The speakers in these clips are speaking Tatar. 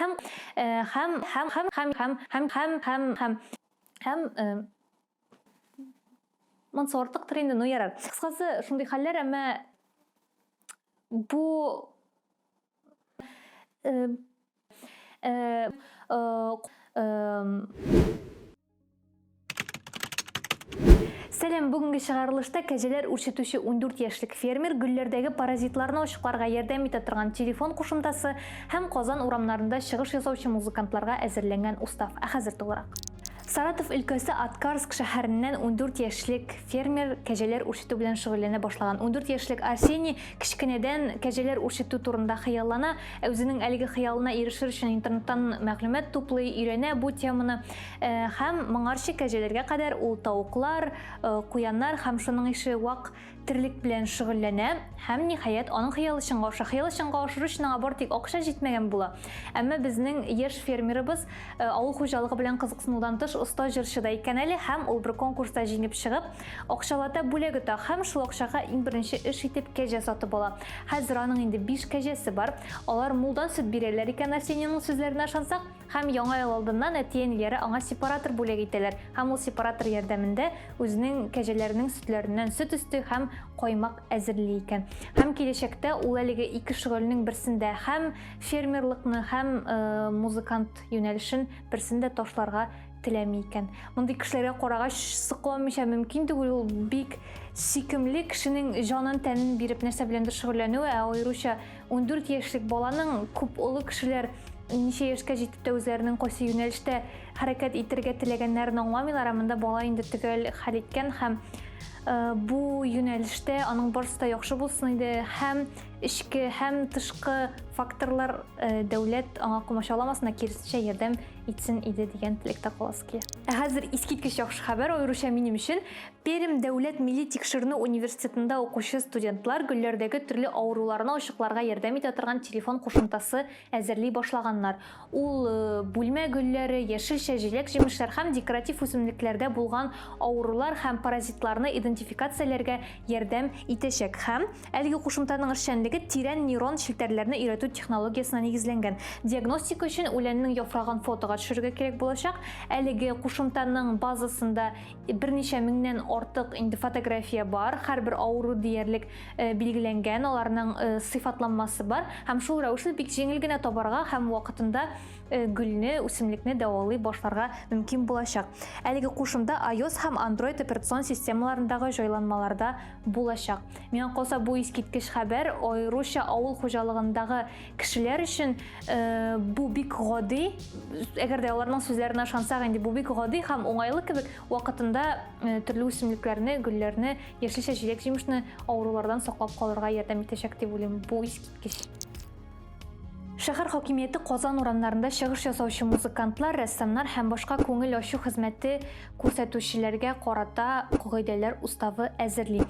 һәм монсортык тренді ну ярар. Кыскасы шундый хәлләр, әмма бу Сәлем, бүгінгі шығарылышта кәжелер үршетуші 14 яшьлек фермер гүлләрдәге паразитларны ошыкларга ярдәм итә торган телефон кушымтасы һәм Казан урамнарында чыгыш ясаучы музыкантларга әзерләнгән устав. Хәзер тулырак. Саратов өлкәсе Аткарск шәһәреннән 14 яшьлек фермер кәҗәләр үршетү белән шөгыльләнә башлаган. 14 яшьлек Арсений кичкенәдән кәҗәләр үршетү турында хыяллана, үзенең әлеге хыялына ирешер өчен интернеттан мәгълүмат туплый, өйрәнә бу теманы һәм моңарчы кәҗәләргә кадәр ул тавыклар, куяннар һәм шуның ише вак тирлек белән шөгыльләнә һәм ниһаять аның хыялы чынга аша. Хыялы чынга ашыру өчен аңа бар тик акча җитмәгән була. Әмма безнең яшь фермерыбыз авыл хуҗалыгы белән кызыксынудан тыш оста җырчы да икән әле һәм ул бер конкурста җиңеп чыгып, акчалата бүләк итә һәм шул акчага иң беренче эш итеп кәҗә сатып ала. Хәзер аның инде 5 кәҗәсе бар. Алар мулдан сөт бирәләр икән Арсенийның сүзләренә ышансак, һәм яңа ел алдыннан әтиәниләре аңа сепаратор бүләк итәләр. Һәм ул сепаратор ярдәмендә үзенең кәҗәләренең сөтләреннән сөт өсте һәм коймак әзерли икән. Һәм киләчәктә ул әлеге ике шөгыльнең берсендә һәм фермерлыкны һәм музыкант юнәлешен берсендә ташларга теләми икән. Мондый кешеләргә карагач сыкланмыйча мөмкин түгел, ул бик сөйкемле кешенең җанын тәнен биреп нәрсә беләндер шөгыльләнүе, аеруча 14 яшьлек баланың күп олы кешеләр ничә яшькә җитеп тә үзләренең кайсы юнәлештә хәрәкәт итәргә теләгәннәрен аңламыйлар, монда бала инде төгәл хәл иткән һәм бу юнәлештә аның барысы да яхшы булсын иде, һәм эчке һәм тышкы факторлар дәүләт аңа комачауламасына киресенчә ярдәм итсен иде дигән теләктә каласы килә. Хәзер искиткеч яхшы хәбәр, аеруча минем өчен. Пермь дәүләт милли тикшеренү университетында укучы студентлар гөлләрдәге төрле авыруларны ачыкларга ярдәм итә торган телефон кушымтасы әзерли башлаганнар. Ул бүлмә гөлләре, яшелчә, җиләк, җимешләр һәм декоратив үсемлекләрдә булган авырулар һәм паразитларны идентификацияләргә ярдәм итәчәк һәм әлеге кушымтаның эшчәнлеге тирән нейрон челтәрләрне өйрәтү технологиясенә нигезләнгән. Диагностика өчен үләннең яфрагын фотога төшерергә кирәк булачак. Әлеге кушымтаның базасында берничә меңнән артык инде фотография бар. Һәрбер авыру диярлек билгеләнгән, аларның сыйфатланмасы бар һәм шул рәвешле бик җиңел генә табарга һәм вакытында гөлне, үсемлекне дәвалый башларга мөмкин булачак. Әлеге кушымта iOS һәм Android операцион системаларындагы җайланмаларда булачак. Миңа калса бу искиткеч хәбәр, аеруча авыл хуҗалыгындагы кешеләр өчен бу бик гади. Әгәр дә аларның сүзләренә ышансак, инде бу бик гади һәм уңайлы кебек вакытында төрле үсемлекләрне, гөлләрне, яшелчә, җиләк, җимешне авырулардан саклап калырга ярдәм итәчәк дип уйлыйм. Бу искиткеч. Шәһәр хакимияте Казан урамнарында чыгыш ясаучы музыкантлар, рәссамнар һәм башка күңел ачу хезмәте күрсәтүчеләргә карата кагыйдәләр уставы әзерли.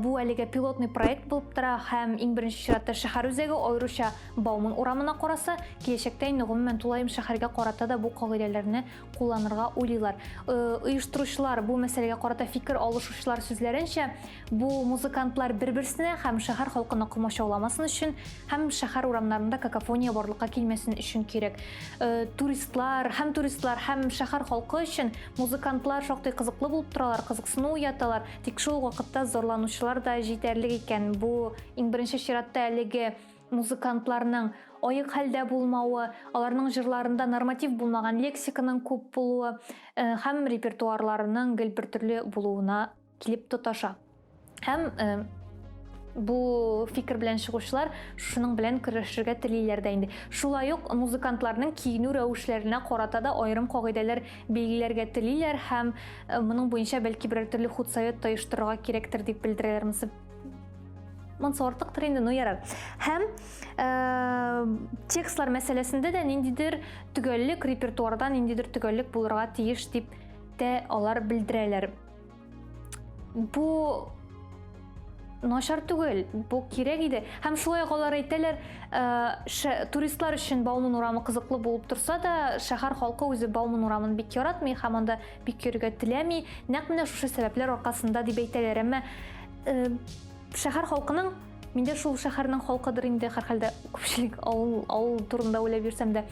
Бу әлегә пилотный проект булып тора һәм иң беренче чиратта шәһәр үзәге, аеруча Бауман урамына караса, киләчәктә гомумән тулаем шәһәргә карата да бу кагыйдәләрне кулланырга уйлыйлар. Оештыручылар бу мәсьәләгә карата фикер алышучылар сүзләренчә, бу музыкантлар бер-берсенә һәм шәһәр халкына комачауламасын өчен һәм шәһәр урамнарында какофония барлыкка килмәсен өчен кирәк. Туристлар һәм шәһәр халкы өчен музыкантлар шактый кызыклы булып торалар, кызыксыну уяталар. Тик шул вакытта зарланучылар да җитәрлек икән. Бу иң беренче чиратта әлеге музыкантларның аек хәлдә булмавы, аларның җырларында норматив булмаган лексиканың күп булуы һәм репертуарларының гел бер төрле булуына килеп тоташа. Һәм бу фикер белән чыгучылар шуның белән көрәшергә телиләр дә инде. Шулай ук музыкантларның киенү рәвешләренә карата да аерым кагыйдәләр белгиләргә телиләр һәм моның буенча бәлки бер төрле худсовет таяштырырга кирәктер дип белдерәләр. Монсортык тренды ну ярар. Һәм текстлар мәсьәләсендә дә ниндидер төгәллек, репертуардан ниндидер төгәллек булырга тиеш дип тә алар белдерәләр. Бу начар түгел, бу кирәк иде. Һәм шулай алар әйтәләр, туристлар өчен Бауман урамы кызыклы булып торса да, шәһәр халкы үзе Бауман урамын бик яратмый һәм анда бик йөрергә теләми. Нәкъ менә шушы сәбәпләр аркасында дип әйтәләр. Әмма шәһәр халкының Миндә шул шәһәрнең халкыдыр инде, һәрхәлдә күпчелек авыл турында уйлап йөрсәм дә,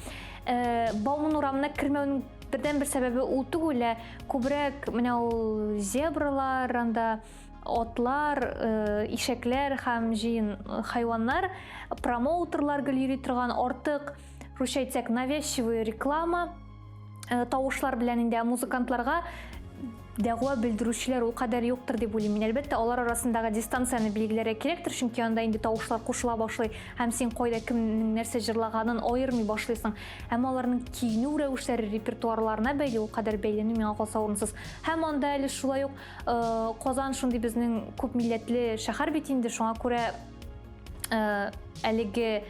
Бауман урамына кермәүнең бердән-бер сәбәбе ул түгел, күбрәк менә ул зебралар, анда атлар, ишәкләр һәм җыен хайваннар, промоутерлар гел йөри торган, артык русча әйтсәк навязчивый реклама, тавышлар белән инде музыкантларга дәгъва белдерүчеләр ул кадәр юктыр дип уйлыйм. Әлбәттә, алар арасындагы дистанцияны билгеләргә кирәктер, чөнки анда инде тавышлар кушыла башлый һәм син кайда кемнең нәрсә җырлаганын аермый башлыйсың. Һәм аларның киенү рәвешләре, репертуарларына бәйле ул кадәр бәйләнү миңа калса урынсыз. Һәм анда әле шулай ук Казан шундый безнең күп милләтле шәһәр бит инде, шуңа күрә әлеге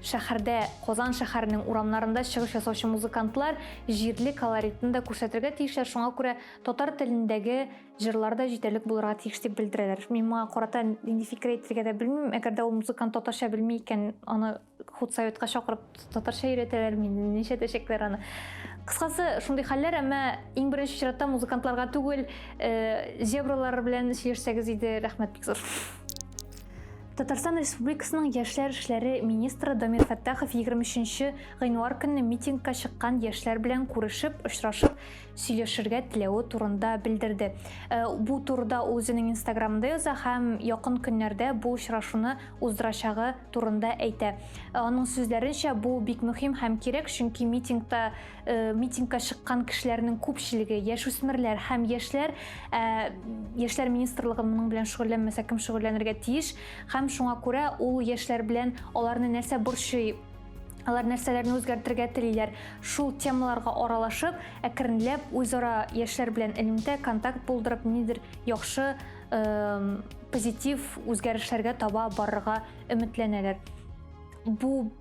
шәһәрдә, Казан шәһәренең урамнарында чыгыш ясаучы музыкантлар җирле колоритын да күрсәтергә тиешләр. Шуңа күрә татар телендәге җырларда җитәрлек булырга тиеш дип белдерәләр. Мин моңа карата нинди фикер әйтергә дә белмим. Әгәр дә ул музыкант татарча белми икән, аны худсоветка чакырып татарча өйрәтәләр, мин ничә тәшәкләр аны. Кыскасы, шундый хәлләр, әмма иң беренче чиратта музыкантларга түгел, зебралар белән сөйләшсәгез иде, рәхмәт бик зур. Татарстан Республикасының яшьләр эшләре министры Дамир Фәттахов 23 гыйнвар көнне митингка чыккан яшьләр белән күрешеп, очрашып, сөйләшергә теләве турында белдерде. Бу турыда ул үзенең Инстаграмында яза һәм якын көннәрдә бу очрашуны уздырачагы турында әйтә. Аның сүзләренчә, бу бик мөһим һәм кирәк, чөнки митингка чыккан кешеләрнең күпчелеге яшүсмерләр һәм яшьләр. Яшьләр министрлыгы моның белән шөгыльләнмәсә, кем шөгыльләнергә тиеш? Һәм шуңа күрә ул яшьләр белән аларны нәрсә борчый, алар нәрсәләрне үзгәртергә телиләр. Шул темаларга аралашып, әкренләп үзара яшьләр белән элемтә контакт булдырып, нидер яхшы позитив үзгәрешләргә таба барырга өметләнәләр. Бу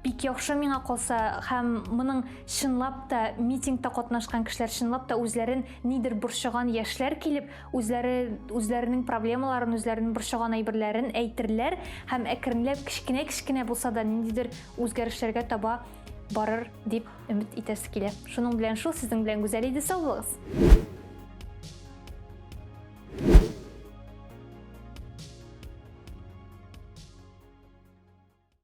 бик яхшы миңа калса, һәм моның чынлап та митингта катнашкан кешеләр чынлап та үзләрен нидер борчыган яшьләр килеп, үзләренең проблемаларын, үзләренең борчыган әйберләрен әйтерләр һәм әкренләп кичкенә булса да ниндидер үзгәрешләргә таба барыр дип өмет итәсе килә. Шуның белән шул, сезнең белән Гүзәл иде, сау булыгыз.